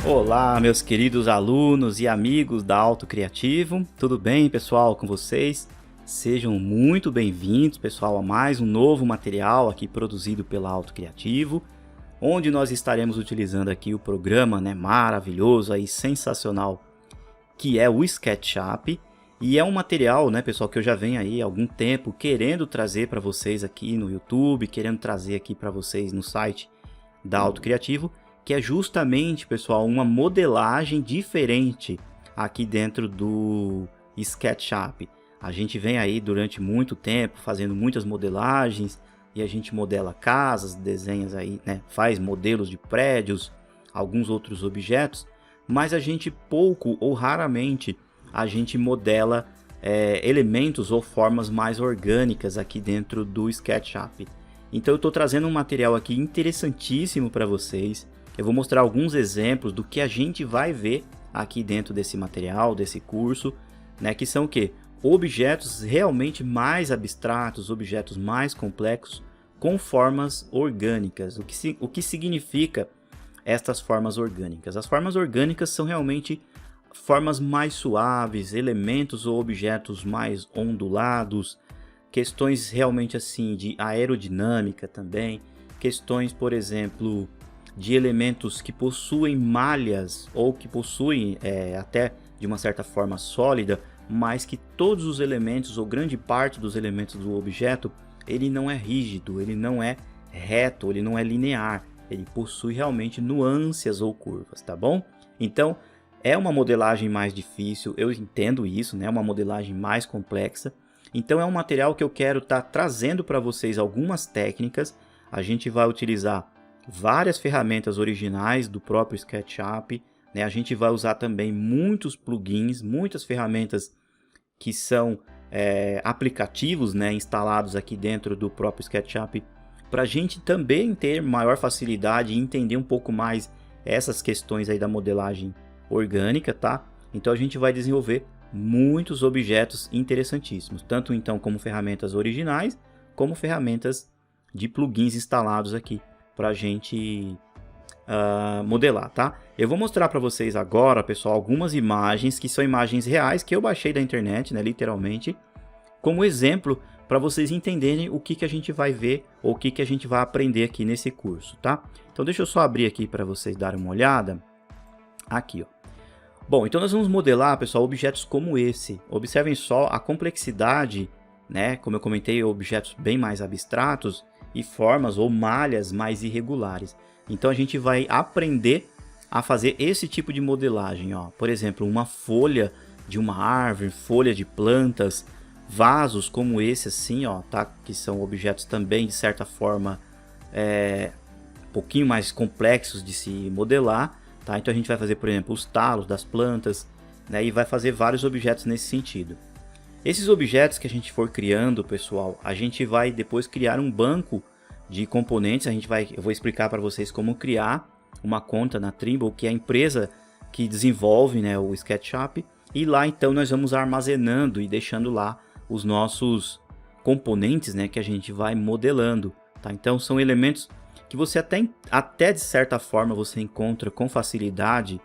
Olá, meus queridos alunos e amigos da Auto Criativo. Tudo bem, pessoal, com vocês? Sejam muito bem-vindos, pessoal, a mais um novo material aqui produzido pela Auto Criativo, onde nós estaremos utilizando aqui o programa, maravilhoso aí, sensacional, que é o SketchUp. E é um material, pessoal, que eu já venho aí há algum tempo querendo trazer para vocês aqui no YouTube, querendo trazer aqui para vocês no site da Auto Criativo, que é justamente, pessoal, uma modelagem diferente aqui dentro do SketchUp. A gente vem aí durante muito tempo fazendo muitas modelagens e a gente modela casas, desenha aí, faz modelos de prédios, alguns outros objetos, mas a gente pouco ou raramente a gente modela elementos ou formas mais orgânicas aqui dentro do SketchUp. Então eu estou trazendo um material aqui interessantíssimo para vocês. Eu vou mostrar alguns exemplos do que a gente vai ver aqui dentro desse material, desse curso, que são o quê? Objetos realmente mais abstratos, objetos mais complexos, com formas orgânicas. O que significa estas formas orgânicas? As formas orgânicas são realmente formas mais suaves, elementos ou objetos mais ondulados, questões realmente assim de aerodinâmica também, questões, por exemplo, de elementos que possuem malhas ou que possuem até de uma certa forma sólida, mas que todos os elementos ou grande parte dos elementos do objeto, ele não é rígido, ele não é reto, ele não é linear, ele possui realmente nuances ou curvas, tá bom? Então, é uma modelagem mais difícil, eu entendo isso, uma modelagem mais complexa. Então é um material que eu quero estar trazendo para vocês algumas técnicas. A gente vai utilizar várias ferramentas originais do próprio SketchUp, a gente vai usar também muitos plugins, muitas ferramentas que são aplicativos instalados aqui dentro do próprio SketchUp, para a gente também ter maior facilidade e entender um pouco mais essas questões aí da modelagem orgânica, tá? Então a gente vai desenvolver muitos objetos interessantíssimos, tanto então como ferramentas originais, como ferramentas de plugins instalados aqui para a gente modelar, tá? Eu vou mostrar para vocês agora, pessoal, algumas imagens que são imagens reais que eu baixei da internet, literalmente, como exemplo para vocês entenderem o que a gente vai ver ou o que a gente vai aprender aqui nesse curso, tá? Então deixa eu só abrir aqui para vocês darem uma olhada. Aqui, ó. Bom, então nós vamos modelar, pessoal, objetos como esse. Observem só a complexidade, como eu comentei, objetos bem mais abstratos e formas ou malhas mais irregulares. Então a gente vai aprender a fazer esse tipo de modelagem, ó. Por exemplo, uma folha de uma árvore, folha de plantas, vasos como esse assim, ó, tá? Que são objetos também de certa forma um pouquinho mais complexos de se modelar. Tá? Então a gente vai fazer, por exemplo, os talos das plantas, e vai fazer vários objetos nesse sentido. Esses objetos que a gente for criando, pessoal, a gente vai depois criar um banco de componentes. Eu vou explicar para vocês como criar uma conta na Trimble, que é a empresa que desenvolve o SketchUp, e lá então nós vamos armazenando e deixando lá os nossos componentes que a gente vai modelando. Tá? Então são elementos que você até de certa forma você encontra com facilidade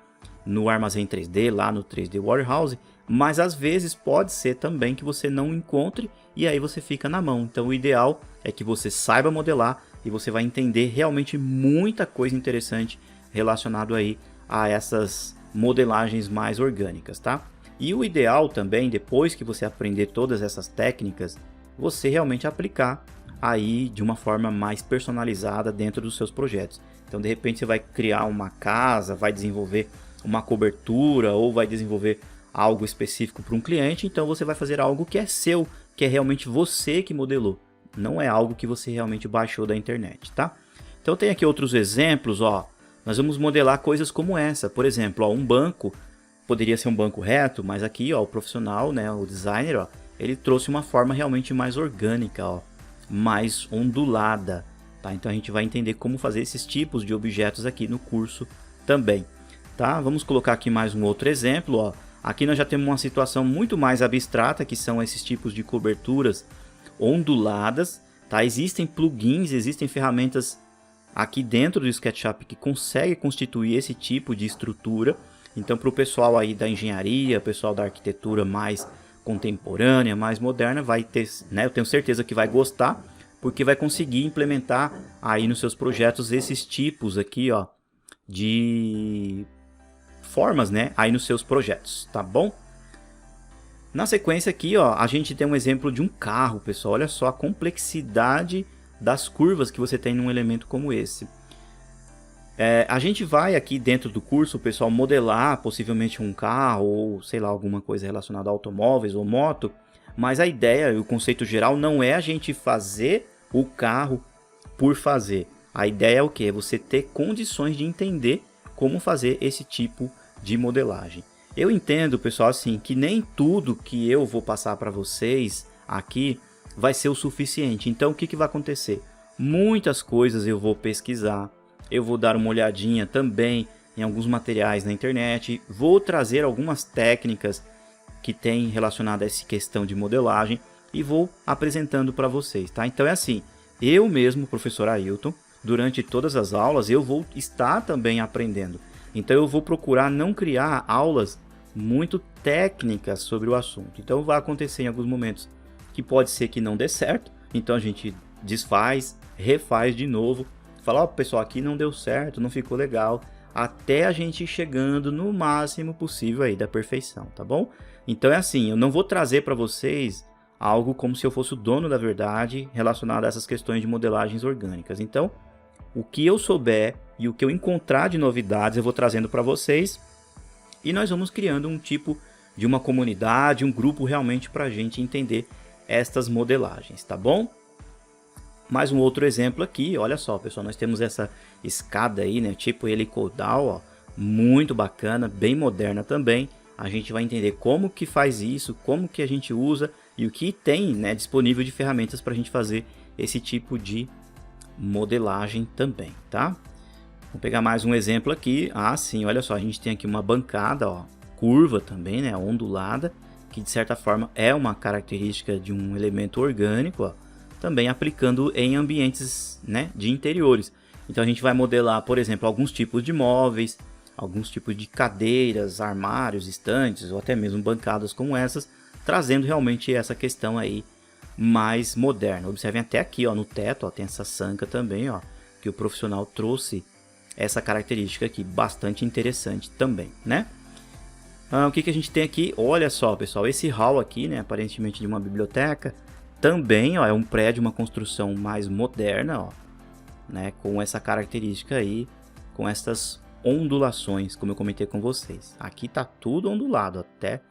no armazém 3D, lá no 3D Warehouse, mas às vezes pode ser também que você não encontre e aí você fica na mão. Então o ideal é que você saiba modelar e você vai entender realmente muita coisa interessante relacionado aí a essas modelagens mais orgânicas, tá? E o ideal também, depois que você aprender todas essas técnicas, você realmente aplicar aí de uma forma mais personalizada dentro dos seus projetos. Então de repente você vai criar uma casa, vai desenvolver uma cobertura ou vai desenvolver algo específico para um cliente, então você vai fazer algo que é seu, que é realmente você que modelou, não é algo que você realmente baixou da internet, tá? Então tem aqui outros exemplos, ó. Nós vamos modelar coisas como essa, por exemplo, ó, um banco, poderia ser um banco reto, mas aqui ó, o profissional, o designer, ó, ele trouxe uma forma realmente mais orgânica, ó, mais ondulada, tá? Então a gente vai entender como fazer esses tipos de objetos aqui no curso também, tá? Vamos colocar aqui mais um outro exemplo, ó. Aqui nós já temos uma situação muito mais abstrata, que são esses tipos de coberturas onduladas, tá? Existem plugins, existem ferramentas aqui dentro do SketchUp que consegue constituir esse tipo de estrutura. Então, para o pessoal aí da engenharia, pessoal da arquitetura mais contemporânea, mais moderna, vai ter, né, eu tenho certeza que vai gostar, porque vai conseguir implementar aí nos seus projetos esses tipos aqui, ó, de formas, né, aí nos seus projetos, tá bom? Na sequência aqui, ó, a gente tem um exemplo de um carro, pessoal. Olha só a complexidade das curvas que você tem num elemento como esse. A gente vai aqui dentro do curso, pessoal, modelar possivelmente um carro ou, sei lá, alguma coisa relacionada a automóveis ou moto, mas a ideia e o conceito geral não é a gente fazer o carro por fazer. A ideia é o quê? É você ter condições de entender como fazer esse tipo de modelagem. Eu entendo, pessoal, assim, que nem tudo que eu vou passar para vocês aqui vai ser o suficiente. Então, o que vai acontecer? Muitas coisas eu vou pesquisar, eu vou dar uma olhadinha também em alguns materiais na internet, vou trazer algumas técnicas que tem relacionada a essa questão de modelagem e vou apresentando para vocês, tá? Então é assim, eu mesmo, professor Ailton, durante todas as aulas eu vou estar também aprendendo. Então eu vou procurar não criar aulas muito técnicas sobre o assunto. Então vai acontecer em alguns momentos que pode ser que não dê certo, então a gente desfaz, refaz de novo, fala, ó, pessoal, aqui não deu certo, não ficou legal, até a gente ir chegando no máximo possível aí da perfeição, tá bom? Então é assim, eu não vou trazer para vocês algo como se eu fosse o dono da verdade relacionado a essas questões de modelagens orgânicas. Então, o que eu souber e o que eu encontrar de novidades eu vou trazendo para vocês e nós vamos criando um tipo de uma comunidade, um grupo realmente para a gente entender estas modelagens, tá bom? Mais um outro exemplo aqui, olha só, pessoal, nós temos essa escada aí, né, tipo helicoidal, ó, muito bacana, bem moderna também. A gente vai entender como que faz isso, como que a gente usa e o que tem, né, disponível de ferramentas para a gente fazer esse tipo de modelagem também, tá? Vou pegar mais um exemplo aqui. Ah, sim, olha só, a gente tem aqui uma bancada, ó, curva também, né, ondulada, que de certa forma é uma característica de um elemento orgânico, ó, também aplicando em ambientes, né, de interiores. Então a gente vai modelar, por exemplo, alguns tipos de móveis, alguns tipos de cadeiras, armários, estantes ou até mesmo bancadas como essas, trazendo realmente essa questão aí mais moderna. Observem até aqui, ó, no teto, ó, tem essa sanca também, ó, que o profissional trouxe essa característica aqui, bastante interessante também, né? O que a gente tem aqui? Olha só, pessoal, esse hall aqui, né, aparentemente de uma biblioteca, também, ó, é um prédio, uma construção mais moderna, ó, né, com essa característica aí, com essas ondulações, como eu comentei com vocês. Aqui tá tudo ondulado, até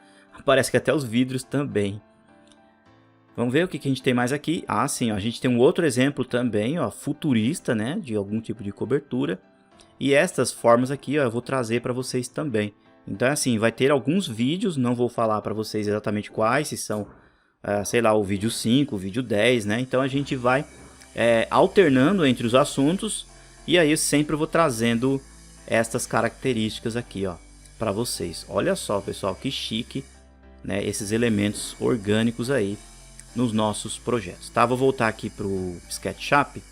parece que até os vidros também. Vamos ver o que a gente tem mais aqui. Ah, sim, ó, a gente tem um outro exemplo também, ó, futurista, né, de algum tipo de cobertura. E estas formas aqui, ó, eu vou trazer para vocês também. Então, assim, vai ter alguns vídeos, não vou falar para vocês exatamente quais, se são, sei lá, o vídeo 5, o vídeo 10, né? Então, a gente vai alternando entre os assuntos e aí eu sempre vou trazendo estas características aqui, ó, para vocês. Olha só, pessoal, que chique, né, esses elementos orgânicos aí nos nossos projetos, tá? Vou voltar aqui para o SketchUp.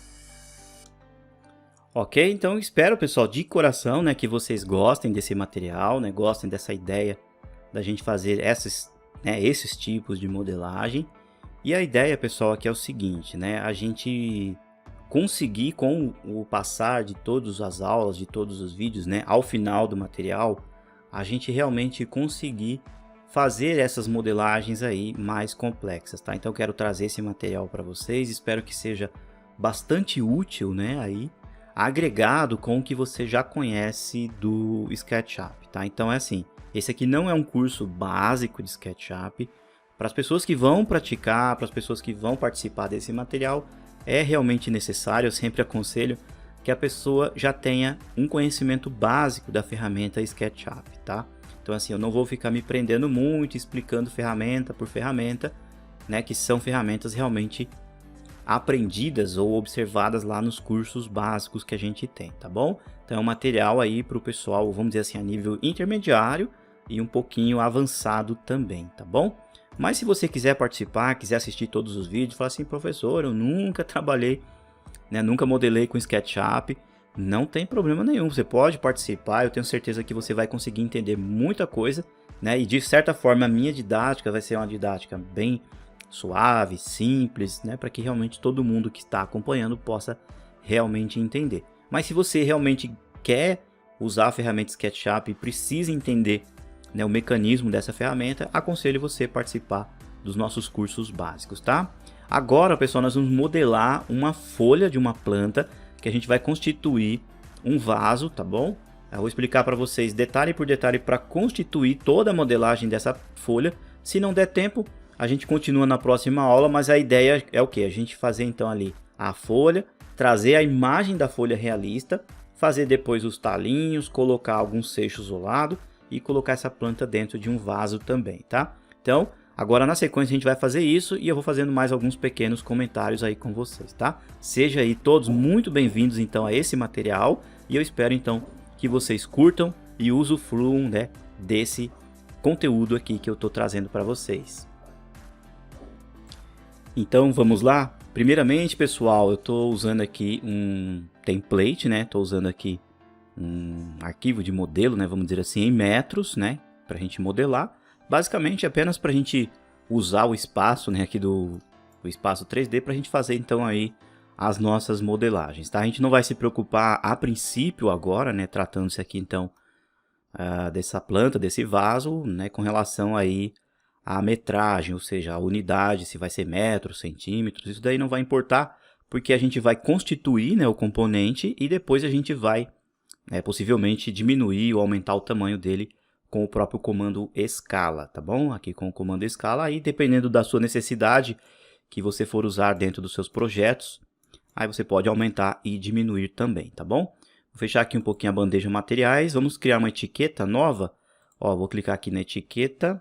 Ok, então espero, pessoal, de coração, né, que vocês gostem desse material, né, gostem dessa ideia da gente fazer esses tipos de modelagem. E a ideia, pessoal, aqui é o seguinte, né, a gente conseguir, com o passar de todas as aulas, de todos os vídeos, né, ao final do material, a gente realmente conseguir fazer essas modelagens aí mais complexas, tá? Então eu quero trazer esse material para vocês, espero que seja bastante útil, né, aí, agregado com o que você já conhece do SketchUp, tá? Então é assim, esse aqui não é um curso básico de SketchUp. Para as pessoas que vão praticar, para as pessoas que vão participar desse material, é realmente necessário, eu sempre aconselho que a pessoa já tenha um conhecimento básico da ferramenta SketchUp, tá? Então assim, eu não vou ficar me prendendo muito, explicando ferramenta por ferramenta, né, que são ferramentas realmente aprendidas ou observadas lá nos cursos básicos que a gente tem, tá bom? Então é um material aí para o pessoal, vamos dizer assim, a nível intermediário e um pouquinho avançado também, tá bom? Mas se você quiser participar, quiser assistir todos os vídeos, fala assim, professor, eu nunca trabalhei né? Nunca modelei com SketchUp, não tem problema nenhum, você pode participar, eu tenho certeza que você vai conseguir entender muita coisa, né? E de certa forma a minha didática vai ser uma didática bem suave, simples, né? Para que realmente todo mundo que está acompanhando possa realmente entender. Mas se você realmente quer usar a ferramenta SketchUp e precisa entender, né, o mecanismo dessa ferramenta, aconselho você participar dos nossos cursos básicos, tá? Agora, pessoal, nós vamos modelar uma folha de uma planta que a gente vai constituir um vaso, tá bom? Eu vou explicar para vocês detalhe por detalhe para constituir toda a modelagem dessa folha. Se não der tempo, a gente continua na próxima aula, mas a ideia é o que? A gente fazer então ali a folha, trazer a imagem da folha realista, fazer depois os talinhos, colocar alguns seixos ao lado e colocar essa planta dentro de um vaso também, tá? Então, agora na sequência a gente vai fazer isso e eu vou fazendo mais alguns pequenos comentários aí com vocês, tá? Sejam aí todos muito bem-vindos então a esse material e eu espero então que vocês curtam e usufruam, né, desse conteúdo aqui que eu tô trazendo para vocês. Então vamos lá? Primeiramente, pessoal, eu estou usando aqui um template, né? Estou usando aqui um arquivo de modelo, né? Vamos dizer assim, em metros, né? Para a gente modelar. Basicamente, apenas para a gente usar o espaço, né? Aqui do espaço 3D para a gente fazer então aí as nossas modelagens, tá? A gente não vai se preocupar a princípio agora, né? Tratando-se aqui então dessa planta, desse vaso, né? Com relação aí a metragem, ou seja, a unidade, se vai ser metros, centímetros, isso daí não vai importar, porque a gente vai constituir, né, o componente e depois a gente vai possivelmente diminuir ou aumentar o tamanho dele com o próprio comando escala, tá bom? Aqui com o comando escala, aí dependendo da sua necessidade que você for usar dentro dos seus projetos, aí você pode aumentar e diminuir também, tá bom? Vou fechar aqui um pouquinho a bandeja materiais, vamos criar uma etiqueta nova, ó, vou clicar aqui na etiqueta.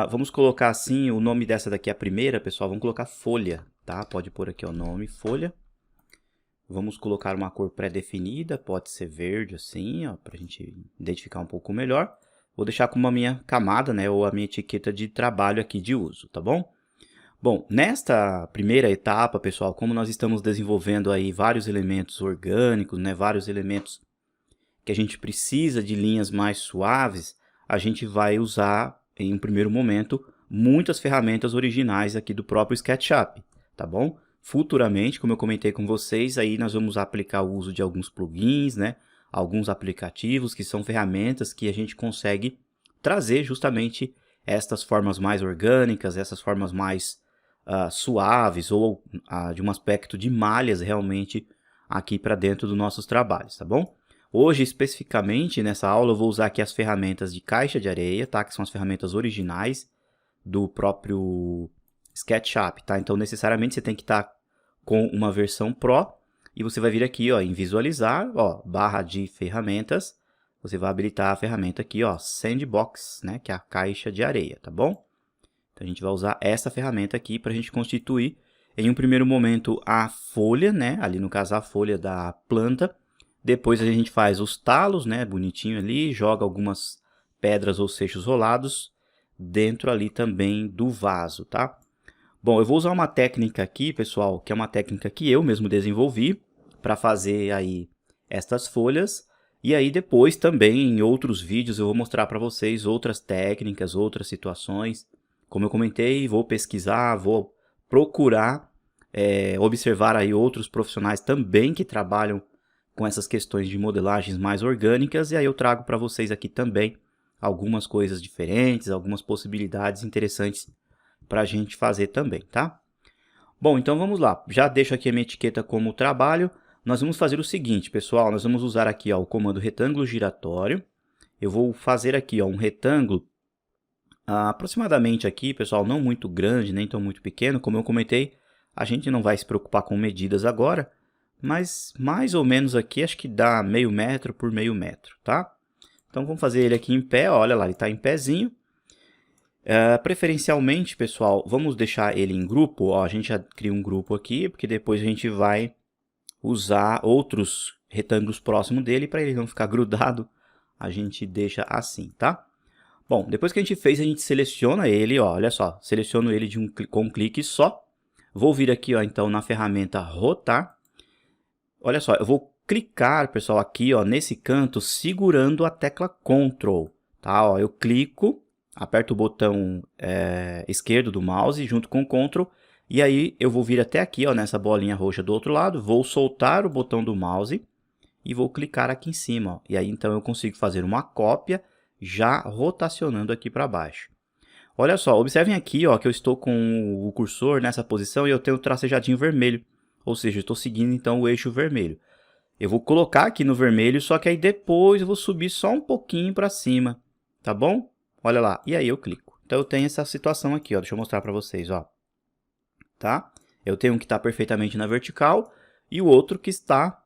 Vamos colocar assim, o nome dessa daqui é a primeira, pessoal, vamos colocar folha, tá? Pode pôr aqui o nome, folha. Vamos colocar uma cor pré-definida, pode ser verde assim, ó, pra gente identificar um pouco melhor. Vou deixar como a minha camada, né, ou a minha etiqueta de trabalho aqui de uso, tá bom? Bom, nesta primeira etapa, pessoal, como nós estamos desenvolvendo aí vários elementos orgânicos, né, vários elementos que a gente precisa de linhas mais suaves, a gente vai usar em um primeiro momento, muitas ferramentas originais aqui do próprio SketchUp, tá bom? Futuramente, como eu comentei com vocês, aí nós vamos aplicar o uso de alguns plugins, né? Alguns aplicativos que são ferramentas que a gente consegue trazer justamente estas formas mais orgânicas, essas formas mais suaves ou de um aspecto de malhas realmente aqui para dentro dos nossos trabalhos, tá bom? Hoje, especificamente, nessa aula, eu vou usar aqui as ferramentas de caixa de areia, tá? Que são as ferramentas originais do próprio SketchUp, tá? Então, necessariamente, você tem que estar com uma versão Pro e você vai vir aqui, ó, em visualizar, ó, barra de ferramentas, você vai habilitar a ferramenta aqui, ó, Sandbox, né? Que é a caixa de areia, tá bom? Então, a gente vai usar essa ferramenta aqui para a gente constituir, em um primeiro momento, a folha, né? Ali, no caso, a folha da planta. Depois a gente faz os talos, né, bonitinho ali, joga algumas pedras ou seixos rolados dentro ali também do vaso, tá? Bom, eu vou usar uma técnica aqui, pessoal, que é uma técnica que eu mesmo desenvolvi para fazer aí estas folhas. E aí depois também em outros vídeos eu vou mostrar para vocês outras técnicas, outras situações. Como eu comentei, vou pesquisar, vou procurar observar aí outros profissionais também que trabalham com essas questões de modelagens mais orgânicas, e aí eu trago para vocês aqui também algumas coisas diferentes, algumas possibilidades interessantes para a gente fazer também, tá? Bom, então vamos lá, já deixo aqui a minha etiqueta como trabalho, nós vamos fazer o seguinte, pessoal, nós vamos usar aqui ó, o comando retângulo giratório, eu vou fazer aqui ó, um retângulo aproximadamente aqui, pessoal, não muito grande, nem tão muito pequeno, como eu comentei, a gente não vai se preocupar com medidas agora, mas mais ou menos aqui, acho que dá meio metro por meio metro, tá? Então, vamos fazer ele aqui em pé, olha lá, ele está em pezinho. Preferencialmente, pessoal, vamos deixar ele em grupo, ó, a gente já cria um grupo aqui, porque depois a gente vai usar outros retângulos próximos dele, para ele não ficar grudado, a gente deixa assim, tá? Bom, depois que a gente fez, a gente seleciona ele, ó, olha só, seleciono ele com um clique só. Vou vir aqui, ó, então, na ferramenta rotar. Olha só, eu vou clicar, pessoal, aqui, ó, nesse canto, segurando a tecla Ctrl, tá? Ó, eu clico, aperto o botão esquerdo do mouse junto com o Ctrl, e aí eu vou vir até aqui, ó, nessa bolinha roxa do outro lado, vou soltar o botão do mouse e vou clicar aqui em cima, ó. E aí então eu consigo fazer uma cópia já rotacionando aqui para baixo. Olha só, observem aqui, ó, que eu estou com o cursor nessa posição e eu tenho o tracejadinho vermelho, ou seja, eu estou seguindo então o eixo vermelho. Eu vou colocar aqui no vermelho, só que aí depois eu vou subir só um pouquinho para cima, tá bom? Olha lá, e aí eu clico. Então eu tenho essa situação aqui, ó, deixa eu mostrar para vocês, ó. Tá? Eu tenho um que está perfeitamente na vertical e o outro que está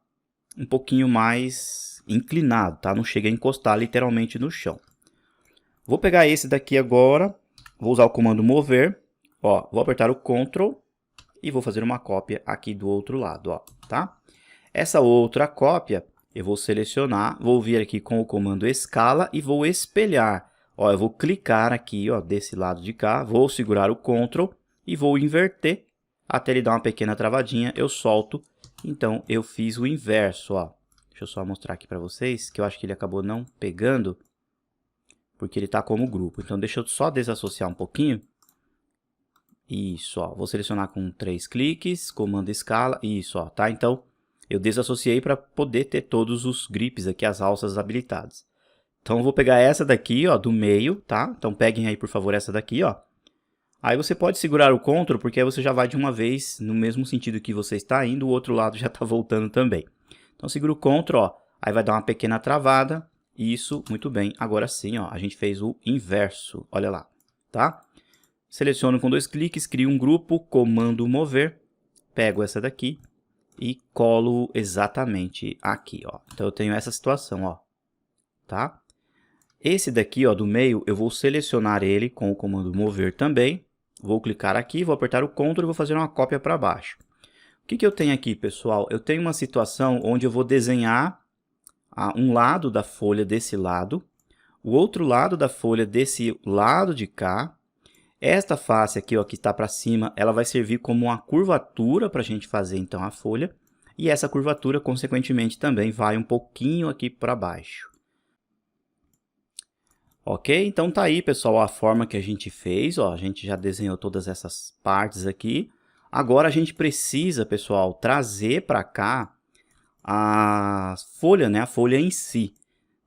um pouquinho mais inclinado, tá? Não chega a encostar literalmente no chão. Vou pegar esse daqui agora, vou usar o comando mover, ó, vou apertar o Ctrl e vou fazer uma cópia aqui do outro lado, ó, tá? Essa outra cópia eu vou selecionar, vou vir aqui com o comando escala e vou espelhar. Ó, eu vou clicar aqui, ó, desse lado de cá, vou segurar o Ctrl e vou inverter até ele dar uma pequena travadinha, eu solto. Então eu fiz o inverso, ó. Deixa eu só mostrar aqui para vocês, que eu acho que ele acabou não pegando, porque ele está como grupo. Então deixa eu só desassociar um pouquinho. Isso, ó, vou selecionar com 3 cliques, comando escala, isso, ó, tá? Então eu desassociei para poder ter todos os grips aqui, as alças habilitadas. Então eu vou pegar essa daqui, ó, do meio, tá? Então peguem aí, por favor, essa daqui, ó. Aí você pode segurar o Ctrl, porque aí você já vai de uma vez no mesmo sentido que você está indo, o outro lado já está voltando também. Então segura o Ctrl, ó, aí vai dar uma pequena travada. Isso, muito bem. Agora sim, ó, a gente fez o inverso, olha lá, tá? Seleciono com 2 cliques, crio um grupo, comando mover, pego essa daqui e colo exatamente aqui, ó. Então eu tenho essa situação, ó, tá? Esse daqui, ó, do meio, eu vou selecionar ele com o comando mover também. Vou clicar aqui, vou apertar o Ctrl e vou fazer uma cópia para baixo. O que eu tenho aqui, pessoal? Eu tenho uma situação onde eu vou desenhar um lado da folha desse lado, o outro lado da folha desse lado de cá. Esta face aqui, ó, que está para cima, ela vai servir como uma curvatura para a gente fazer então a folha. E essa curvatura, consequentemente, também vai um pouquinho aqui para baixo. Ok? Então tá aí, pessoal, a forma que a gente fez, ó, a gente já desenhou todas essas partes aqui. Agora a gente precisa, pessoal, trazer para cá a folha, né, a folha em si.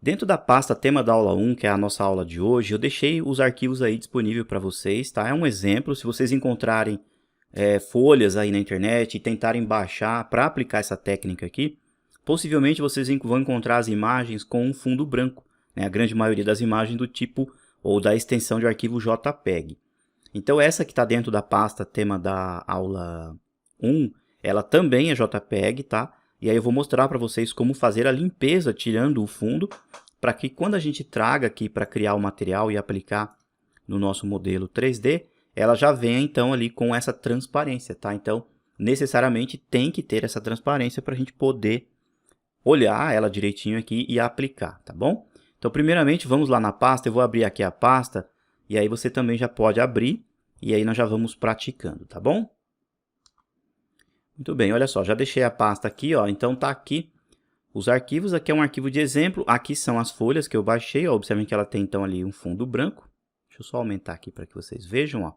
Dentro da pasta tema da aula 1, que é a nossa aula de hoje, eu deixei os arquivos aí disponíveis para vocês, tá? É um exemplo, se vocês encontrarem folhas aí na internet e tentarem baixar para aplicar essa técnica aqui, possivelmente vocês vão encontrar as imagens com um fundo branco. A grande maioria das imagens do tipo ou da extensão de arquivo JPEG. Então essa que está dentro da pasta tema da aula 1, ela também é JPEG, tá? E aí eu vou mostrar para vocês como fazer a limpeza tirando o fundo, para que quando a gente traga aqui para criar o material e aplicar no nosso modelo 3D, ela já venha então ali com essa transparência, tá? Então necessariamente tem que ter essa transparência para a gente poder olhar ela direitinho aqui e aplicar, tá bom? Então, primeiramente, vamos lá na pasta, eu vou abrir aqui a pasta, e aí você também já pode abrir, e aí nós já vamos praticando, tá bom? Muito bem, olha só, já deixei a pasta aqui, ó, então tá aqui os arquivos, aqui é um arquivo de exemplo, aqui são as folhas que eu baixei, ó, observem que ela tem então ali um fundo branco, deixa eu só aumentar aqui para que vocês vejam, ó,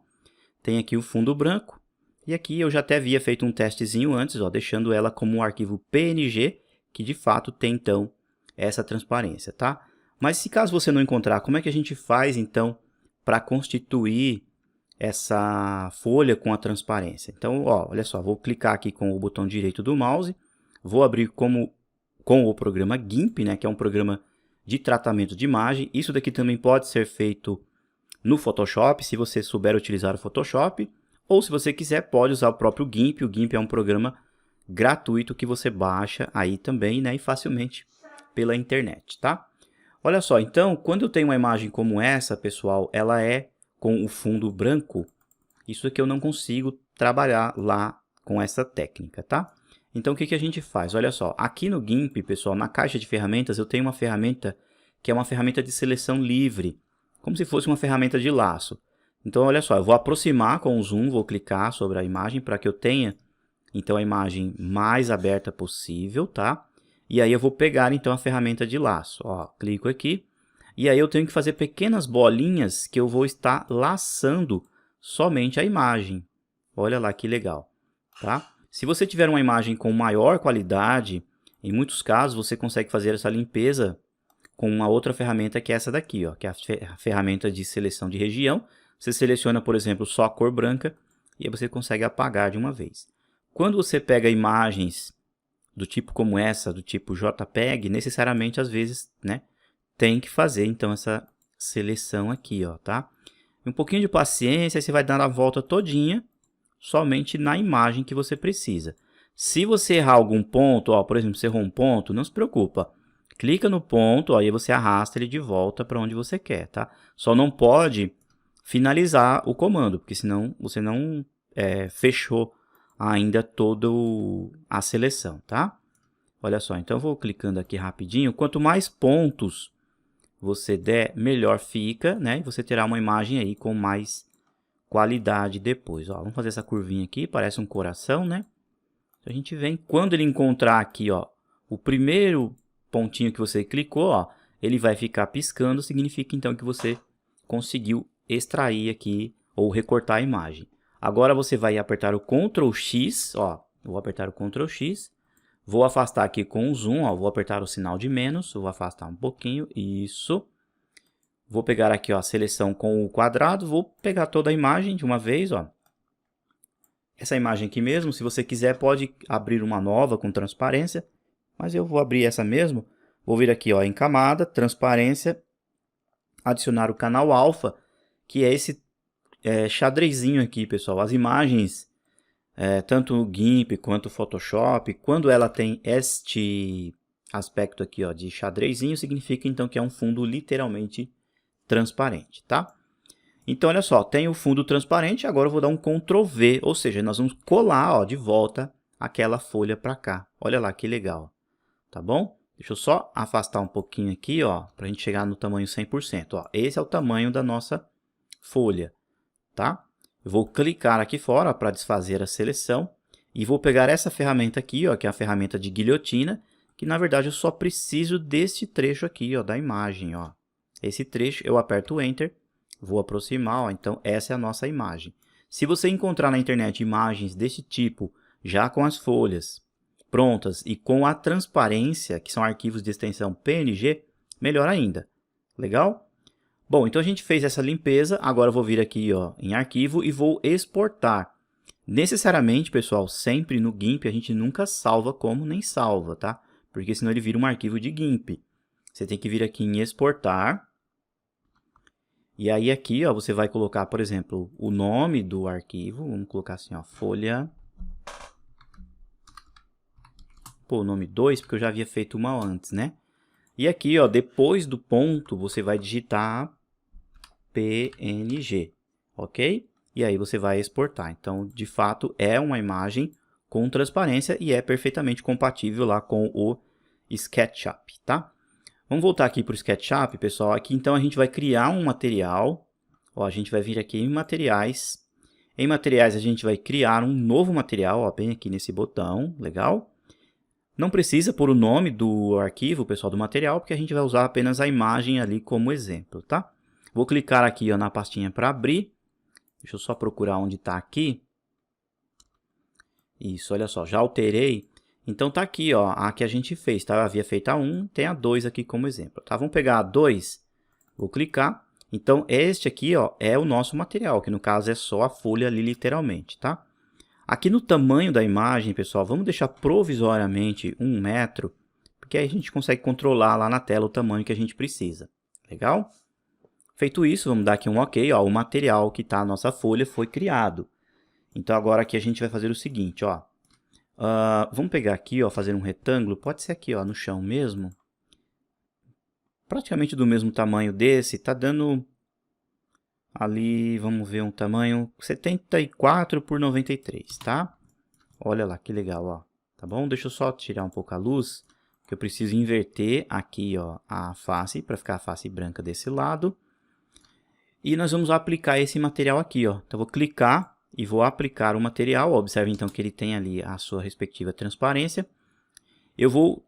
tem aqui o fundo branco, e aqui eu já até havia feito um testezinho antes, ó, deixando ela como um arquivo PNG, que de fato tem então essa transparência, tá? Mas se caso você não encontrar, como é que a gente faz então para constituir essa folha com a transparência? Então, ó, olha só, vou clicar aqui com o botão direito do mouse, vou abrir com o programa GIMP, né, que é um programa de tratamento de imagem. Isso daqui também pode ser feito no Photoshop, se você souber utilizar o Photoshop, ou se você quiser pode usar o próprio GIMP. O GIMP é um programa gratuito que você baixa aí também, né, e facilmente pela internet, tá? Olha só, então, quando eu tenho uma imagem como essa, pessoal, ela é com o fundo branco. Isso aqui eu não consigo trabalhar lá com essa técnica, tá? Então, o que a gente faz? Olha só, aqui no GIMP, pessoal, na caixa de ferramentas, eu tenho uma ferramenta que é uma ferramenta de seleção livre, como se fosse uma ferramenta de laço. Então, olha só, eu vou aproximar com o zoom, vou clicar sobre a imagem para que eu tenha, então, a imagem mais aberta possível, tá? E aí eu vou pegar, então, a ferramenta de laço. Ó, clico aqui. E aí eu tenho que fazer pequenas bolinhas que eu vou estar laçando somente a imagem. Olha lá que legal, tá? Se você tiver uma imagem com maior qualidade, em muitos casos você consegue fazer essa limpeza com uma outra ferramenta que é essa daqui, ó, que é a ferramenta de seleção de região. Você seleciona, por exemplo, só a cor branca e aí você consegue apagar de uma vez. Quando você pega imagens do tipo como essa, do tipo JPEG, necessariamente às vezes, né, tem que fazer então essa seleção aqui, ó, tá? Um pouquinho de paciência, você vai dar a volta todinha somente na imagem que você precisa. Se você errar algum ponto, ó, por exemplo, você errou um ponto, não se preocupa. Clica no ponto, ó, aí você arrasta ele de volta para onde você quer, tá? Só não pode finalizar o comando, porque senão você não fechou ainda toda a seleção, tá? Olha só, então eu vou clicando aqui rapidinho. Quanto mais pontos você der, melhor fica, né? E você terá uma imagem aí com mais qualidade depois. Ó, vamos fazer essa curvinha aqui, parece um coração, né? A gente vem, quando ele encontrar aqui, ó, o primeiro pontinho que você clicou, ó, ele vai ficar piscando, significa então que você conseguiu extrair aqui ou recortar a imagem. Agora você vai apertar o Ctrl X, ó, vou apertar o Ctrl X, vou afastar aqui com o zoom, ó, vou apertar o sinal de menos, vou afastar um pouquinho, isso. Vou pegar aqui, ó, a seleção com o quadrado, vou pegar toda a imagem de uma vez, ó. Essa imagem aqui mesmo, se você quiser pode abrir uma nova com transparência, mas eu vou abrir essa mesmo. Vou vir aqui, ó, em camada, transparência, adicionar o canal alfa, que é esse xadrezinho aqui, pessoal. As imagens, tanto o GIMP quanto o Photoshop, quando ela tem este aspecto aqui, ó, de xadrezinho, significa então que é um fundo literalmente transparente, tá? Então, olha só, tem o fundo transparente, agora eu vou dar um Ctrl V, ou seja, nós vamos colar, ó, de volta aquela folha para cá. Olha lá que legal, tá bom? Deixa eu só afastar um pouquinho aqui, ó, para a gente chegar no tamanho 100%. Ó. Esse é o tamanho da nossa folha, tá? Eu vou clicar aqui fora para desfazer a seleção e vou pegar essa ferramenta aqui, ó, que é a ferramenta de guilhotina, que na verdade eu só preciso deste trecho aqui, ó, da imagem, ó. Esse trecho eu aperto o Enter, vou aproximar, ó, então essa é a nossa imagem. Se você encontrar na internet imagens desse tipo, já com as folhas prontas e com a transparência, que são arquivos de extensão PNG, melhor ainda. Legal? Bom, então a gente fez essa limpeza, agora eu vou vir aqui, ó, em arquivo e vou exportar. Necessariamente, pessoal, sempre no GIMP a gente nunca salva como nem salva, tá? Porque senão ele vira um arquivo de GIMP. Você tem que vir aqui em exportar. E aí aqui, ó, você vai colocar, por exemplo, o nome do arquivo. Vamos colocar assim, ó, folha. Pô, o nome 2, porque eu já havia feito uma antes, né? E aqui, ó, depois do ponto, você vai digitar PNG, ok? E aí você vai exportar. Então, de fato, é uma imagem com transparência e é perfeitamente compatível lá com o SketchUp, tá? Vamos voltar aqui para o SketchUp, pessoal. Aqui, então, a gente vai criar um material. Ó, a gente vai vir aqui em materiais. Em materiais, a gente vai criar um novo material, ó, bem aqui nesse botão, legal? Não precisa pôr o nome do arquivo, pessoal, do material, porque a gente vai usar apenas a imagem ali como exemplo, tá? Vou clicar aqui, ó, na pastinha para abrir. Deixa eu só procurar onde está aqui. Isso, olha só, já alterei. Então tá aqui, ó, a que a gente fez, tá? Eu havia feito a 1, tem a 2 aqui como exemplo, tá? Vamos pegar a 2, vou clicar. Então este aqui, ó, é o nosso material, que no caso é só a folha ali literalmente, tá? Aqui no tamanho da imagem, pessoal, vamos deixar provisoriamente 1 metro, porque aí a gente consegue controlar lá na tela o tamanho que a gente precisa. Legal? Feito isso, vamos dar aqui um OK, ó, o material que está na nossa folha foi criado. Então agora aqui a gente vai fazer o seguinte, ó. Vamos pegar aqui, ó, fazer um retângulo, pode ser aqui, ó, no chão mesmo. Praticamente do mesmo tamanho desse, tá dando ali, vamos ver um tamanho 74 por 93, tá? Olha lá, que legal, ó. Tá bom? Deixa eu só tirar um pouco a luz, que eu preciso inverter aqui, ó, a face, para ficar a face branca desse lado. E nós vamos aplicar esse material aqui, ó. Então, vou clicar e vou aplicar o material. Observe, então, que ele tem ali a sua respectiva transparência. Eu vou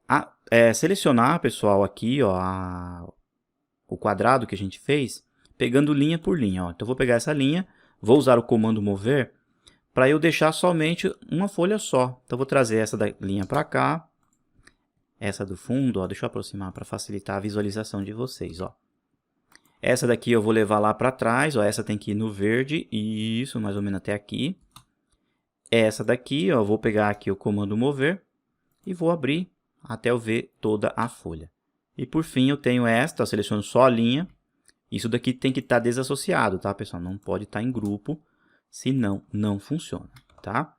selecionar, pessoal, aqui, ó, o quadrado que a gente fez, pegando linha por linha, ó. Então, vou pegar essa linha, vou usar o comando mover para eu deixar somente uma folha só. Então, vou trazer essa da linha para cá, essa do fundo, ó, deixa eu aproximar para facilitar a visualização de vocês, ó. Essa daqui eu vou levar lá para trás, ó, essa tem que ir no verde, isso, mais ou menos até aqui. Essa daqui, ó, eu vou pegar aqui o comando mover e vou abrir até eu ver toda a folha. E por fim eu tenho esta, eu seleciono só a linha. Isso daqui tem que estar desassociado, tá, pessoal? Não pode estar em grupo, senão não funciona, tá?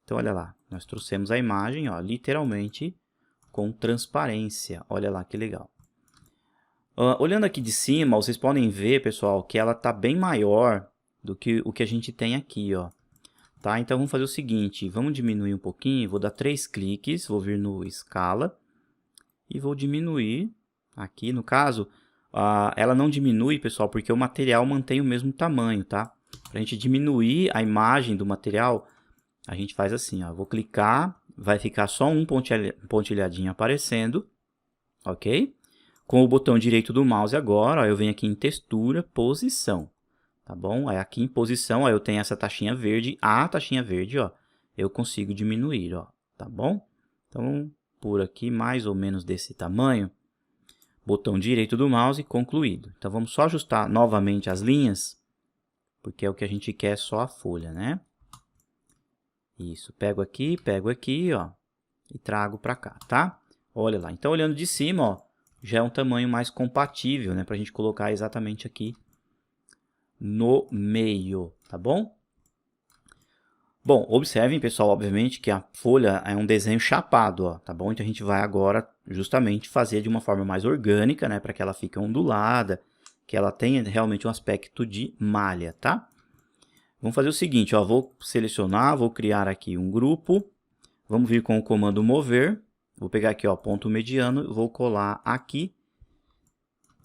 Então, olha lá, nós trouxemos a imagem, ó, literalmente com transparência. Olha lá que legal. Olhando aqui de cima, vocês podem ver, pessoal, que ela está bem maior do que o que a gente tem aqui, ó. Tá? Então, vamos fazer o seguinte, vamos diminuir um pouquinho, vou dar 3 cliques, vou vir no escala e vou diminuir aqui. No caso, ela não diminui, pessoal, porque o material mantém o mesmo tamanho, tá? Para a gente diminuir a imagem do material, a gente faz assim, ó, vou clicar, vai ficar só um pontilhadinho aparecendo, ok? Com o botão direito do mouse agora, ó, eu venho aqui em textura, posição, tá bom? Aí aqui em posição, ó, eu tenho essa taxinha verde, a taxinha verde, ó, eu consigo diminuir, ó, tá bom? Então, por aqui, mais ou menos desse tamanho, botão direito do mouse, concluído. Então, vamos só ajustar novamente as linhas, porque é o que a gente quer, só a folha, né? Isso, pego aqui, ó, e trago para cá, tá? Olha lá, então olhando de cima, ó, já é um tamanho mais compatível, né? Para a gente colocar exatamente aqui no meio, tá bom? Bom, observem, pessoal, obviamente, que a folha é um desenho chapado, ó, tá bom? Então, a gente vai agora justamente fazer de uma forma mais orgânica, né? Para que ela fique ondulada, que ela tenha realmente um aspecto de malha, tá? Vamos fazer o seguinte, ó, vou selecionar, vou criar aqui um grupo, vamos vir com o comando mover. Vou pegar aqui, ó, ponto mediano, vou colar aqui.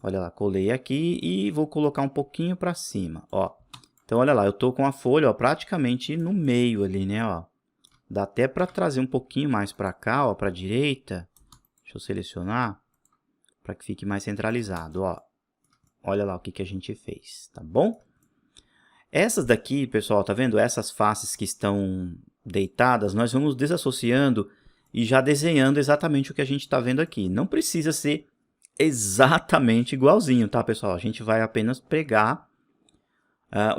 Olha lá, colei aqui e vou colocar um pouquinho para cima, ó. Então, olha lá, eu tô com a folha, ó, praticamente no meio ali, né, ó. Dá até para trazer um pouquinho mais para cá, ó, para a direita. Deixa eu selecionar para que fique mais centralizado, ó. Olha lá o que a gente fez, tá bom? Essas daqui, pessoal, tá vendo? Essas faces que estão deitadas, nós vamos desassociando e já desenhando exatamente o que a gente está vendo aqui. Não precisa ser exatamente igualzinho, tá, pessoal? A gente vai apenas pegar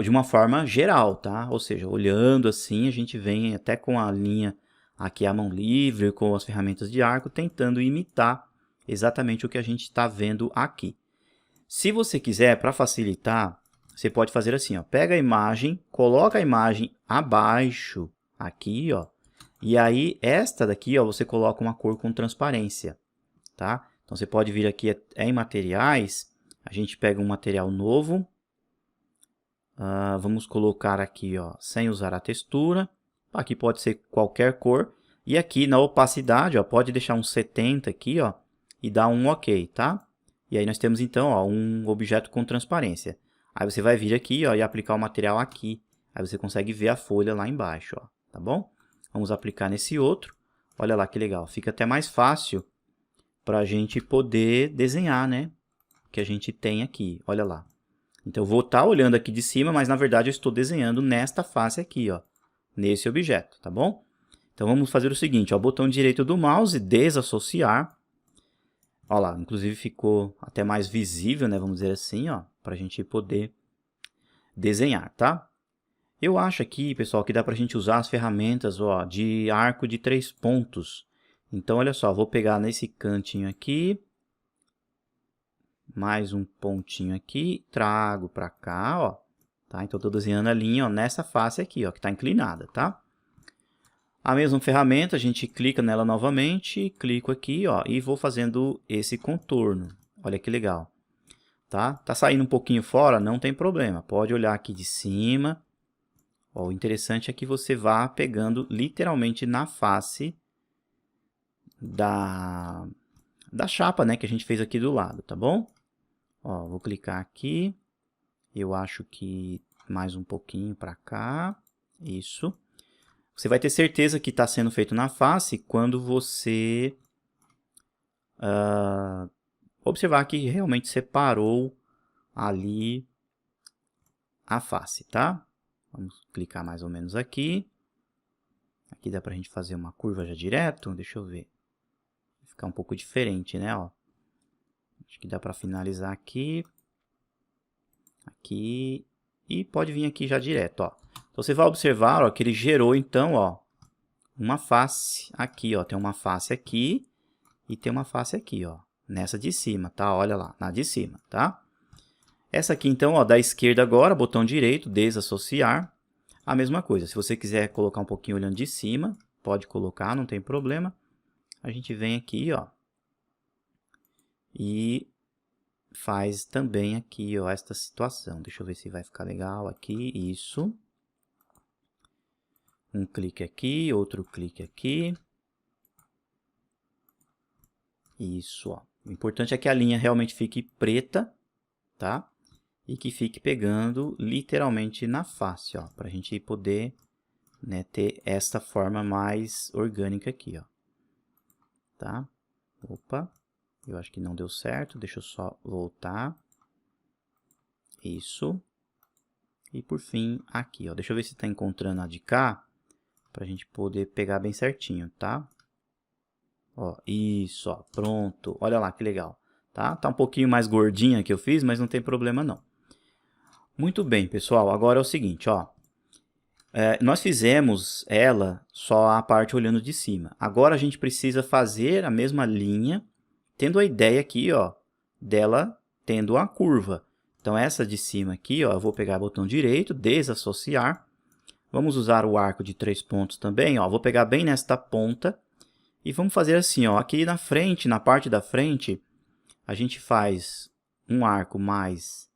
de uma forma geral, tá? Ou seja, olhando assim, a gente vem até com a linha aqui à mão livre, com as ferramentas de arco, tentando imitar exatamente o que a gente está vendo aqui. Se você quiser, para facilitar, você pode fazer assim, ó, pega a imagem, coloca a imagem abaixo aqui, ó, e aí esta daqui, ó, você coloca uma cor com transparência, tá? Então você pode vir aqui em materiais, a gente pega um material novo, vamos colocar aqui, ó, sem usar a textura, aqui pode ser qualquer cor, e aqui na opacidade, ó, pode deixar um 70 aqui, ó, e dar um OK, tá? E aí nós temos então, ó, um objeto com transparência. Aí você vai vir aqui, ó, e aplicar o material aqui. Aí você consegue ver a folha lá embaixo, ó, tá bom? Vamos aplicar nesse outro. Olha lá que legal. Fica até mais fácil para a gente poder desenhar, né? O que a gente tem aqui. Olha lá. Então, eu vou estar olhando aqui de cima, mas na verdade eu estou desenhando nesta face aqui, ó, nesse objeto, tá bom? Então, vamos fazer o seguinte, ó, botão direito do mouse, desassociar. Olha lá, inclusive ficou até mais visível, né? Vamos dizer assim, ó, para a gente poder desenhar, tá? Eu acho aqui, pessoal, que dá para a gente usar as ferramentas, ó, de arco de 3 pontos. Então, olha só, vou pegar nesse cantinho aqui, mais um pontinho aqui, trago para cá, ó, tá? Então, estou desenhando a linha, ó, nessa face aqui, ó, que está inclinada, tá? A mesma ferramenta, a gente clica nela novamente, clico aqui, ó, e vou fazendo esse contorno. Olha que legal, tá? Tá saindo um pouquinho fora, não tem problema. Pode olhar aqui de cima. Ó, o interessante é que você vá pegando literalmente na face da chapa, né, que a gente fez aqui do lado, tá bom? Ó, vou clicar aqui Eu acho que mais um pouquinho para cá. Isso. Você vai ter certeza que está sendo feito na face quando você observar que realmente separou ali a face, tá? Vamos clicar mais ou menos aqui. Aqui dá pra gente fazer uma curva já direto. Deixa eu ver. Vai ficar um pouco diferente, né? Ó. Acho que dá pra finalizar aqui. Aqui. E pode vir aqui já direto, ó. Então você vai observar, ó, que ele gerou então, ó, uma face aqui, ó. Tem uma face aqui e tem uma face aqui, ó. Nessa de cima, tá? Olha lá, na de cima, tá? Essa aqui então, ó, da esquerda agora, botão direito, desassociar. A mesma coisa, se você quiser colocar um pouquinho olhando de cima, pode colocar, não tem problema. A gente vem aqui, ó, e faz também aqui, ó, esta situação. Deixa eu ver se vai ficar legal aqui, isso. Um clique aqui, outro clique aqui. Isso, ó. O importante é que a linha realmente fique preta, tá? E que fique pegando literalmente na face, ó, para a gente poder, né, ter esta forma mais orgânica aqui, ó. Tá? Opa, eu acho que não deu certo, deixa eu só voltar. Isso. E por fim, aqui, ó. Deixa eu ver se está encontrando a de cá, para a gente poder pegar bem certinho, tá? Ó, isso, ó, pronto. Olha lá que legal, tá? Tá um pouquinho mais gordinha que eu fiz, mas não tem problema não. Muito bem, pessoal. Agora é o seguinte, ó. Nós fizemos ela só a parte olhando de cima. Agora a gente precisa fazer a mesma linha, tendo a ideia aqui, ó, dela tendo a curva. Então essa de cima aqui, ó, eu vou pegar o botão direito, desassociar. Vamos usar o arco de 3 pontos também, ó. Vou pegar bem nesta ponta e vamos fazer assim, ó. Aqui na frente, na parte da frente, a gente faz um arco mais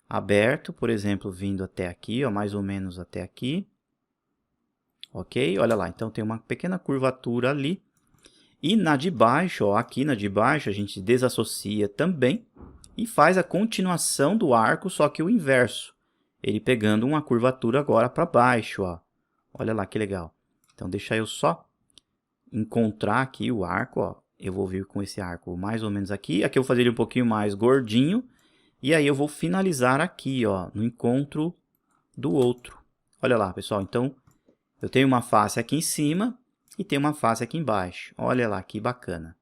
aberto, por exemplo, vindo até aqui, ó, mais ou menos até aqui. Ok? Olha lá, então tem uma pequena curvatura ali. E na de baixo, ó, aqui na de baixo, a gente desassocia também e faz a continuação do arco, só que o inverso. Ele pegando uma curvatura agora para baixo, ó. Olha lá que legal. Então deixa eu só encontrar aqui o arco, ó. Eu vou vir com esse arco mais ou menos aqui. Aqui eu vou fazer ele um pouquinho mais gordinho. E aí eu vou finalizar aqui, ó, no encontro do outro. Olha lá, pessoal. Então, eu tenho uma face aqui em cima e tenho uma face aqui embaixo. Olha lá, que bacana.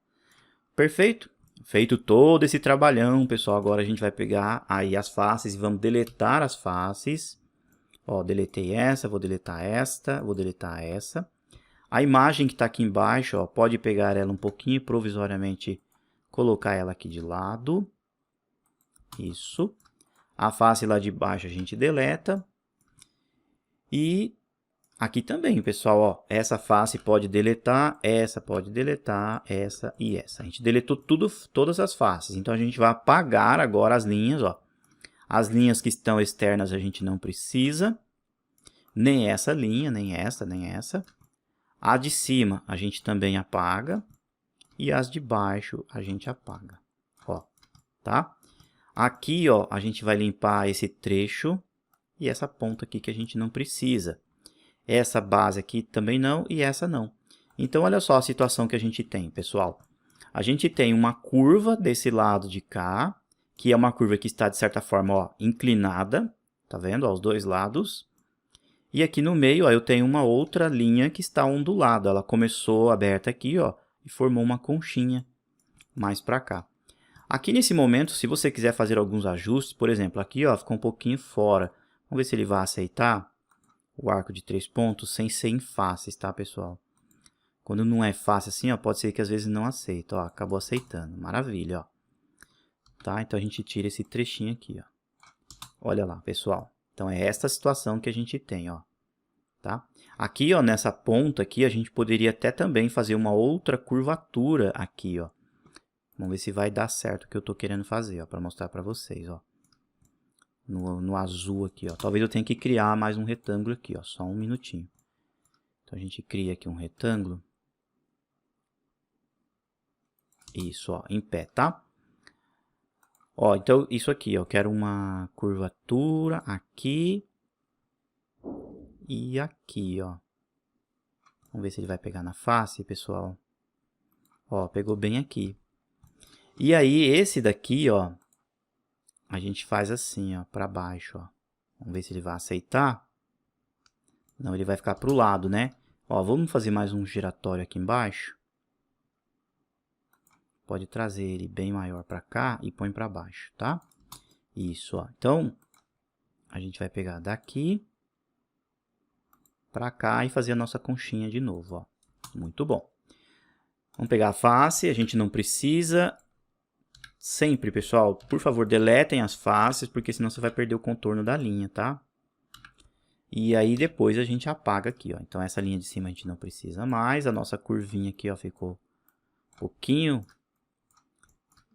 Perfeito? Feito todo esse trabalhão, pessoal. Agora a gente vai pegar aí as faces e vamos deletar as faces. Ó, deletei essa, vou deletar esta, vou deletar essa. A imagem que está aqui embaixo, ó, pode pegar ela um pouquinho e provisoriamente colocar ela aqui de lado. Isso. A face lá de baixo a gente deleta. E aqui também, pessoal, ó, essa face pode deletar, essa e essa. A gente deletou todas as faces. Então, a gente vai apagar agora as linhas, ó. As linhas que estão externas a gente não precisa. Nem essa linha, nem essa, nem essa. A de cima a gente também apaga. E as de baixo a gente apaga. Ó, tá? Aqui, ó, a gente vai limpar esse trecho e essa ponta aqui que a gente não precisa. Essa base aqui também não e essa não. Então, olha só a situação que a gente tem, pessoal. A gente tem uma curva desse lado de cá, que é uma curva que está, de certa forma, ó, inclinada. Tá vendo? Ó, os dois lados. E aqui no meio, ó, eu tenho uma outra linha que está ondulada. Ela começou aberta aqui, ó, e formou uma conchinha mais para cá. Aqui nesse momento, se você quiser fazer alguns ajustes, por exemplo, aqui, ó, ficou um pouquinho fora. Vamos ver se ele vai aceitar o arco de 3 pontos sem ser em faces, tá, pessoal? Quando não é face assim, ó, pode ser que às vezes não aceita, ó, acabou aceitando. Maravilha, ó. Tá? Então a gente tira esse trechinho aqui, ó. Olha lá, pessoal. Então é esta situação que a gente tem, ó. Tá? Aqui, ó, nessa ponta aqui, a gente poderia até também fazer uma outra curvatura aqui, ó. Vamos ver se vai dar certo o que eu tô querendo fazer, ó, para mostrar para vocês, ó. No azul aqui, ó. Talvez eu tenha que criar mais um retângulo aqui, ó. Só um minutinho. Então, a gente cria aqui um retângulo. Isso, ó, em pé, tá? Ó, então isso aqui, ó, eu quero uma curvatura aqui e aqui, ó. Vamos ver se ele vai pegar na face, pessoal. Ó, pegou bem aqui. E aí, esse daqui, ó, a gente faz assim, ó, pra baixo, ó. Vamos ver se ele vai aceitar. Não, ele vai ficar pro lado, né? Ó, vamos fazer mais um giratório aqui embaixo. Pode trazer ele bem maior pra cá e põe pra baixo, tá? Isso, ó. Então, a gente vai pegar daqui pra cá e fazer a nossa conchinha de novo, ó. Muito bom. Vamos pegar a face, a gente não precisa. Sempre, pessoal, por favor, deletem as faces, porque senão você vai perder o contorno da linha, tá? E aí depois a gente apaga aqui, ó. Então essa linha de cima a gente não precisa mais. A nossa curvinha aqui, ó, ficou um pouquinho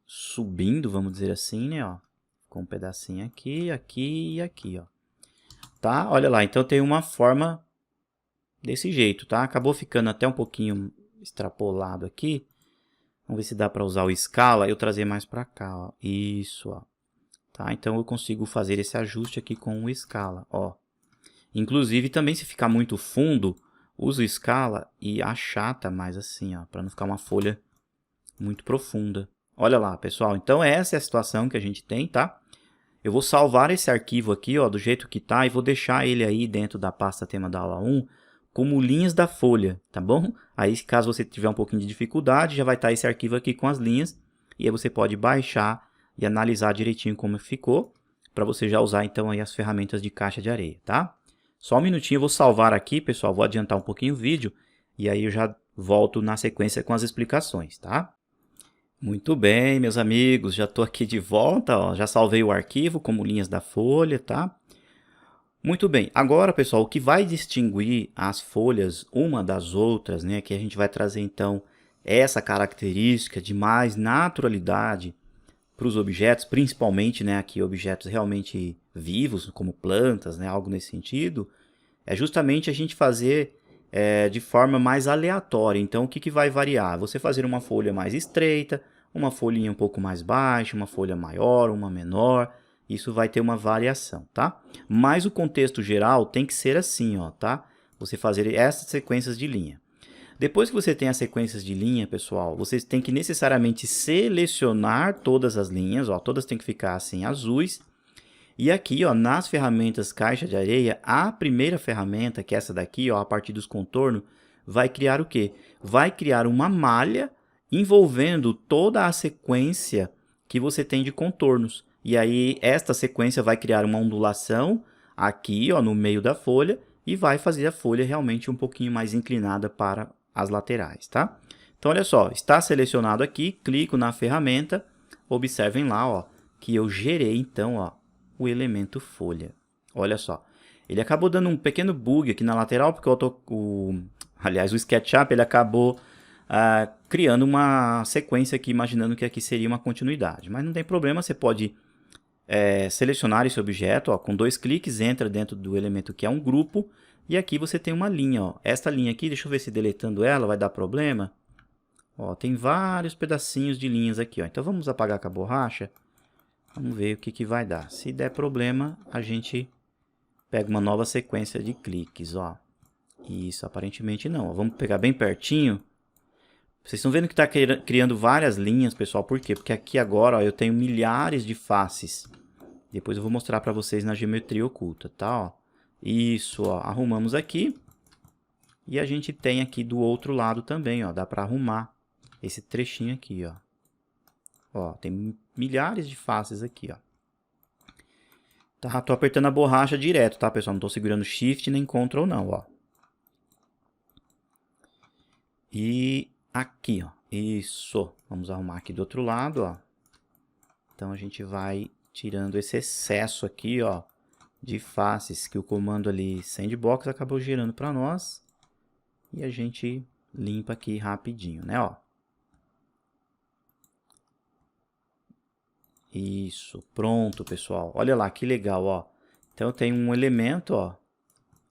subindo, vamos dizer assim, né, ó. Ficou um pedacinho aqui, aqui e aqui, ó. Tá? Olha lá, então tem uma forma desse jeito, tá? Acabou ficando até um pouquinho extrapolado aqui. Vamos ver se dá para usar o escala e eu trazer mais para cá, ó. Isso, ó. Tá? Então eu consigo fazer esse ajuste aqui com o escala, ó. Inclusive também se ficar muito fundo, usa o escala e achata mais assim, ó, para não ficar uma folha muito profunda. Olha lá, pessoal. Então essa é a situação que a gente tem, tá? Eu vou salvar esse arquivo aqui, ó, do jeito que tá, e vou deixar ele aí dentro da pasta tema da aula 1 como linhas da folha, tá bom? Aí, caso você tiver um pouquinho de dificuldade, já vai estar esse arquivo aqui com as linhas, e aí você pode baixar e analisar direitinho como ficou, para você já usar então aí as ferramentas de caixa de areia, tá? Só um minutinho, eu vou salvar aqui, pessoal, vou adiantar um pouquinho o vídeo, e aí eu já volto na sequência com as explicações, tá? Muito bem, meus amigos, já estou aqui de volta, ó, já salvei o arquivo como linhas da folha, tá? Muito bem, agora, pessoal, o que vai distinguir as folhas uma das outras, né, que a gente vai trazer, então, essa característica de mais naturalidade para os objetos, principalmente, né, aqui objetos realmente vivos, como plantas, né, algo nesse sentido, é justamente a gente fazer de forma mais aleatória. Então, o que vai variar? Você fazer uma folha mais estreita, uma folhinha um pouco mais baixa, uma folha maior, uma menor. Isso vai ter uma variação, tá? Mas o contexto geral tem que ser assim, ó, tá? Você fazer essas sequências de linha. Depois que você tem as sequências de linha, pessoal, vocês têm que necessariamente selecionar todas as linhas, ó, todas têm que ficar assim azuis. E aqui, ó, nas ferramentas caixa de areia, a primeira ferramenta, que é essa daqui, ó, a partir dos contornos, vai criar o quê? Vai criar uma malha envolvendo toda a sequência que você tem de contornos. E aí, esta sequência vai criar uma ondulação aqui, ó, no meio da folha e vai fazer a folha realmente um pouquinho mais inclinada para as laterais, tá? Então, olha só, está selecionado aqui, clico na ferramenta, observem lá, ó, que eu gerei, então, ó, o elemento folha. Olha só, ele acabou dando um pequeno bug aqui na lateral, porque aliás, o SketchUp ele acabou criando uma sequência aqui, imaginando que aqui seria uma continuidade. Mas não tem problema, você pode selecionar esse objeto, ó, com 2 cliques, entra dentro do elemento que é um grupo, e aqui você tem uma linha. Ó. Esta linha aqui, deixa eu ver se deletando ela vai dar problema. Ó, tem vários pedacinhos de linhas aqui. Ó. Então vamos apagar com a borracha. Vamos ver o que vai dar. Se der problema, a gente pega uma nova sequência de cliques. Ó. Isso, aparentemente não. Ó. Vamos pegar bem pertinho. Vocês estão vendo que está criando várias linhas, pessoal. Por quê? Porque aqui agora ó, eu tenho milhares de faces. Depois eu vou mostrar para vocês na geometria oculta, tá? Ó. Isso, ó. Arrumamos aqui. E a gente tem aqui do outro lado também, ó. Dá para arrumar esse trechinho aqui, ó. Ó, tem milhares de faces aqui, ó. Tá, tô apertando a borracha direto, tá, pessoal? Não tô segurando Shift nem Ctrl não, ó. E aqui, ó. Isso. Vamos arrumar aqui do outro lado, ó. Então a gente vai tirando esse excesso aqui, ó, de faces que o comando ali Sandbox acabou gerando para nós. E a gente limpa aqui rapidinho, né, ó. Isso, pronto, pessoal. Olha lá, que legal, ó. Então, eu tenho um elemento, ó,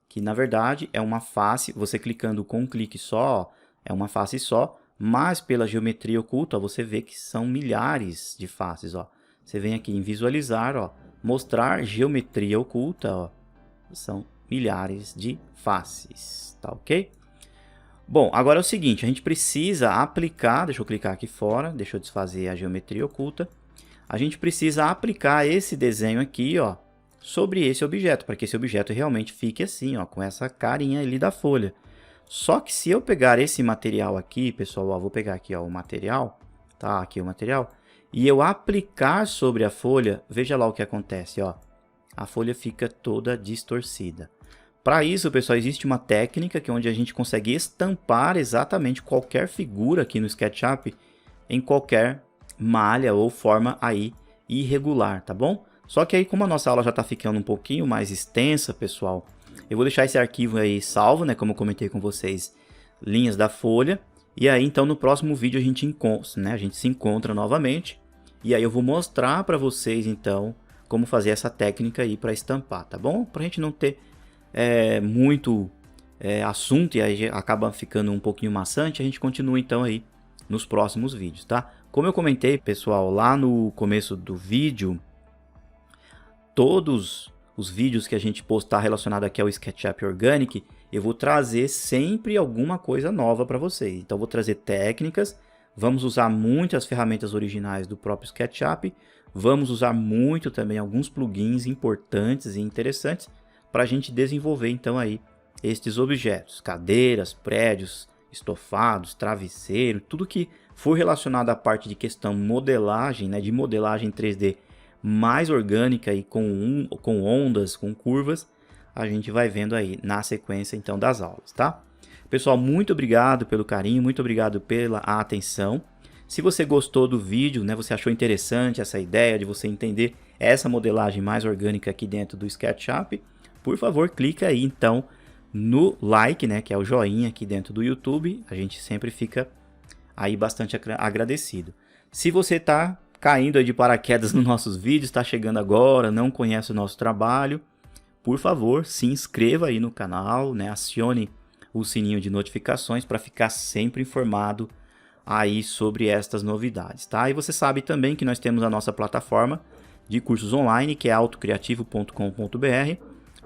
que na verdade é uma face. Você clicando com um clique só, ó, é uma face só. Mas pela geometria oculta, ó, você vê que são milhares de faces, ó. você vem aqui em visualizar, ó, mostrar geometria oculta, ó, são milhares de faces, tá ok? Bom, agora é o seguinte, a gente precisa aplicar, deixa eu clicar aqui fora, deixa eu desfazer a geometria oculta. A gente precisa aplicar esse desenho aqui, ó, sobre esse objeto, para que esse objeto realmente fique assim, ó, com essa carinha ali da folha. Só que se eu pegar esse material aqui, pessoal, ó, vou pegar aqui, ó, o material, tá? Aqui o material, e eu aplicar sobre a folha, veja lá o que acontece, ó. A folha fica toda distorcida. Para isso, pessoal, existe uma técnica que é onde a gente consegue estampar exatamente qualquer figura aqui no SketchUp em qualquer malha ou forma aí irregular, tá bom? Só que aí, como a nossa aula já está ficando um pouquinho mais extensa, pessoal, eu vou deixar esse arquivo aí salvo, né? Como eu comentei com vocês, linhas da folha. E aí, então, no próximo vídeo a gente se encontra novamente. E aí eu vou mostrar para vocês, então, como fazer essa técnica aí para estampar, tá bom? Para a gente não ter muito assunto e aí acaba ficando um pouquinho maçante, a gente continua então aí nos próximos vídeos, tá? Como eu comentei, pessoal, lá no começo do vídeo, todos os vídeos que a gente postar relacionado aqui ao SketchUp Organic, eu vou trazer sempre alguma coisa nova para vocês. Então, eu vou trazer técnicas, vamos usar muitas ferramentas originais do próprio SketchUp, vamos usar muito também alguns plugins importantes e interessantes para a gente desenvolver então aí estes objetos, cadeiras, prédios, estofados, travesseiro, tudo que for relacionado à parte de questão modelagem, né, de modelagem 3D mais orgânica e com ondas, com curvas, a gente vai vendo aí na sequência então das aulas, tá? Pessoal, muito obrigado pelo carinho, muito obrigado pela atenção. Se você gostou do vídeo, né, você achou interessante essa ideia de você entender essa modelagem mais orgânica aqui dentro do SketchUp, por favor, clica aí então no like, né, que é o joinha aqui dentro do YouTube. A gente sempre fica aí bastante agradecido. Se você está caindo aí de paraquedas nos nossos vídeos, está chegando agora, não conhece o nosso trabalho, por favor, se inscreva aí no canal, né, acione o sininho de notificações para ficar sempre informado aí sobre estas novidades, tá? E você sabe também que nós temos a nossa plataforma de cursos online, que é autocriativo.com.br.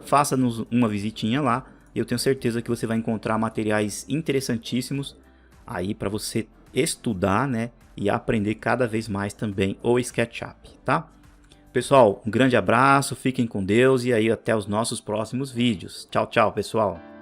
Faça-nos uma visitinha lá e eu tenho certeza que você vai encontrar materiais interessantíssimos aí para você estudar, né, e aprender cada vez mais também o SketchUp, tá? Pessoal, um grande abraço, fiquem com Deus e aí até os nossos próximos vídeos. Tchau, tchau, pessoal!